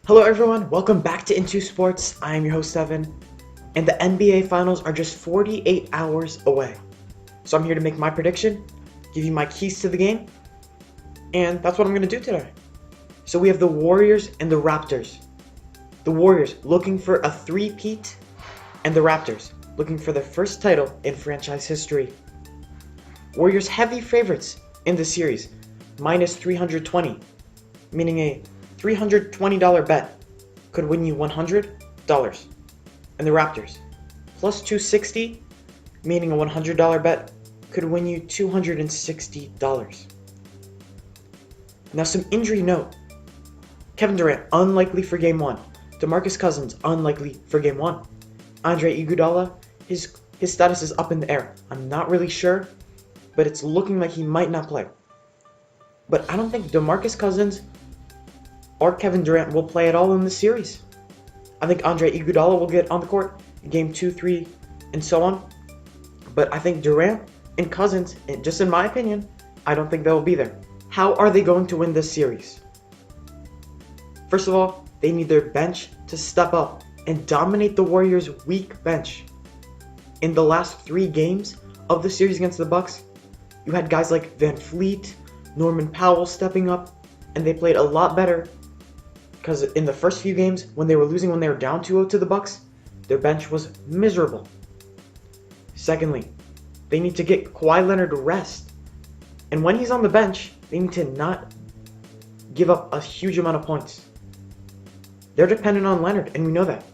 Hello everyone, welcome back to Into Sports. I am your host Evan, and the NBA Finals are just 48 hours away. So I'm here to make my prediction, give you my keys to the game, and that's what I'm going to do today. So we have the Warriors and the Raptors. The Warriors looking for a three-peat, and the Raptors looking for their first title in franchise history. Warriors heavy favorites in the series, minus 320, meaning a $320 bet could win you $100. And the Raptors, plus 260, meaning a $100 bet could win you $260. Now some injury note. Kevin Durant, unlikely for Game 1. DeMarcus Cousins, unlikely for Game 1. Andre Iguodala, his status is up in the air. I'm not really sure, but it's looking like he might not play. But I don't think DeMarcus Cousins or Kevin Durant will play at all in the series. I think Andre Iguodala will get on the court in Game 2, 3, and so on. But I think Durant and Cousins, just in my opinion, I don't think they'll be there. How are they going to win this series? First of all, they need their bench to step up and dominate the Warriors' weak bench. In the last 3 games of the series against the Bucks, you had guys like Van Fleet, Norman Powell stepping up, and they played a lot better. Because in the first few games, when they were losing, when they were down 2-0 to the Bucks, their bench was miserable. Secondly, they need to get Kawhi Leonard rest. And when he's on the bench, they need to not give up a huge amount of points. They're dependent on Leonard, and we know that.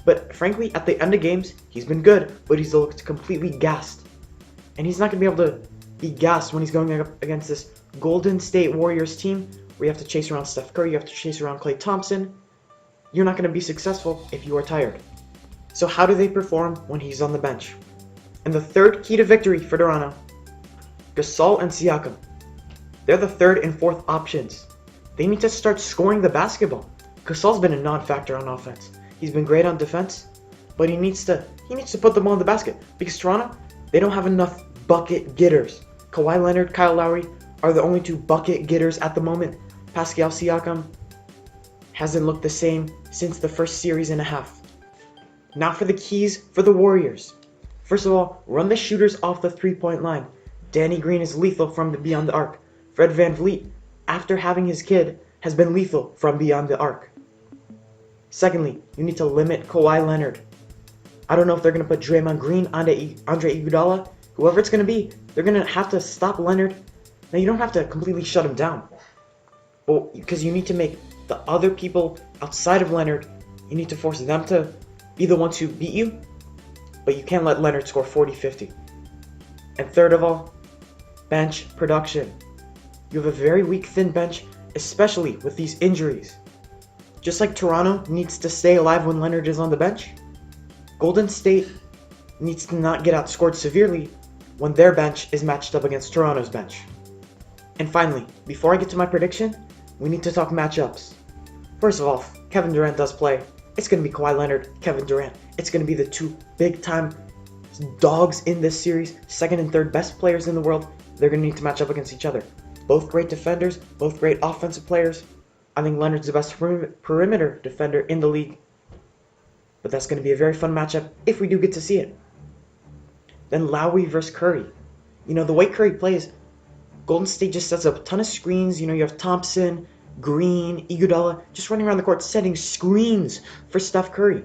But frankly, at the end of games, he's been good, but he's looked completely gassed. And he's not going to be able to be gassed when he's going up against this Golden State Warriors team where you have to chase around Steph Curry, you have to chase around Klay Thompson. You're not going to be successful if you are tired. So how do they perform when he's on the bench? And the third key to victory for Toronto, Gasol and Siakam. They're the third and fourth options. They need to start scoring the basketball. Gasol's been a non-factor on offense. He's been great on defense, but he needs to put the ball in the basket. Because Toronto, they don't have enough bucket getters. Kawhi Leonard, Kyle Lowry are the only 2 bucket getters at the moment. Pascal Siakam hasn't looked the same since the first series and a half. Now for the keys for the Warriors. First of all, run the shooters off the 3-point line. Danny Green is lethal from beyond the arc. Fred VanVleet, after having his kid, has been lethal from beyond the arc. Secondly, you need to limit Kawhi Leonard. I don't know if they're going to put Draymond Green onto Andre Iguodala. Whoever it's going to be, they're going to have to stop Leonard. Now, you don't have to completely shut him down. Well, because you need to make the other people outside of Leonard, you need to force them to be the ones who beat you, but you can't let Leonard score 40-50. And third of all, bench production. You have a very weak, thin bench, especially with these injuries. Just like Toronto needs to stay alive when Leonard is on the bench, Golden State needs to not get outscored severely when their bench is matched up against Toronto's bench. And finally, before I get to my prediction, we need to talk matchups. First of all, Kevin Durant does play. It's going to be Kawhi Leonard, Kevin Durant. It's going to be the 2 big-time dogs in this series, second and third best players in the world. They're going to need to match up against each other. Both great defenders, both great offensive players. I think Leonard's the best perimeter defender in the league. But that's going to be a very fun matchup if we do get to see it. Then Lowry versus Curry. You know, the way Curry plays, Golden State just sets up a ton of screens. You know, you have Thompson, Green, Iguodala just running around the court setting screens for Steph Curry.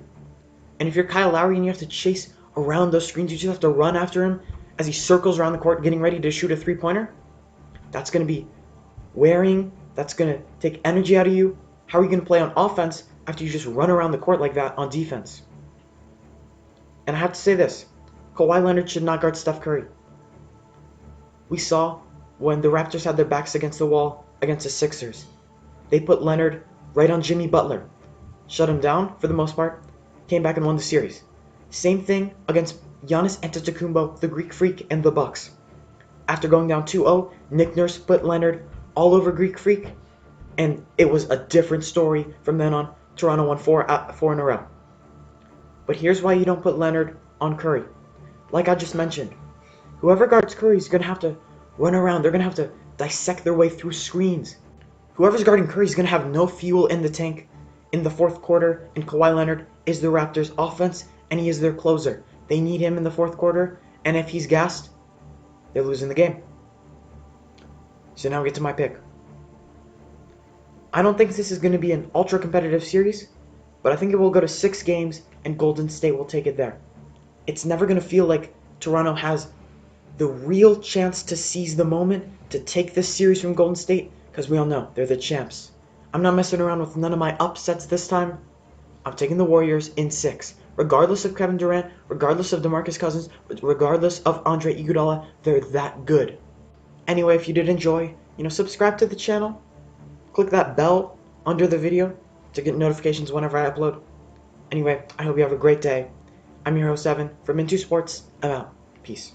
And if you're Kyle Lowry and you have to chase around those screens, you just have to run after him as he circles around the court getting ready to shoot a 3-pointer. That's going to be wearing. That's going to take energy out of you. How are you going to play on offense after you just run around the court like that on defense? And I have to say this. Kawhi Leonard should not guard Steph Curry. We saw when the Raptors had their backs against the wall against the Sixers. They put Leonard right on Jimmy Butler. Shut him down for the most part. Came back and won the series. Same thing against Giannis Antetokounmpo, the Greek Freak, and the Bucks. After going down 2-0, Nick Nurse put Leonard all over Greek Freak, and it was a different story from then on. Toronto won 4 in a row. But here's why you don't put Leonard on Curry. Like I just mentioned, whoever guards Curry is going to have to run around. They're going to have to dissect their way through screens. Whoever's guarding Curry is going to have no fuel in the tank, in the fourth quarter, and Kawhi Leonard is the Raptors' offense, and he is their closer. They need him in the fourth quarter, and if he's gassed, they're losing the game. So now we get to my pick. I don't think this is going to be an ultra-competitive series, but I think it will go to 6 games, and Golden State will take it there. It's never going to feel like Toronto has the real chance to seize the moment to take this series from Golden State, because we all know they're the champs. I'm not messing around with none of my upsets this time. I'm taking the Warriors in 6. Regardless of Kevin Durant, regardless of DeMarcus Cousins, regardless of Andre Iguodala, they're that good. Anyway, if you did enjoy, subscribe to the channel. Click that bell under the video to get notifications whenever I upload. Anyway, I hope you have a great day. I'm your host, Evan, from Into Sports. I'm out. Peace.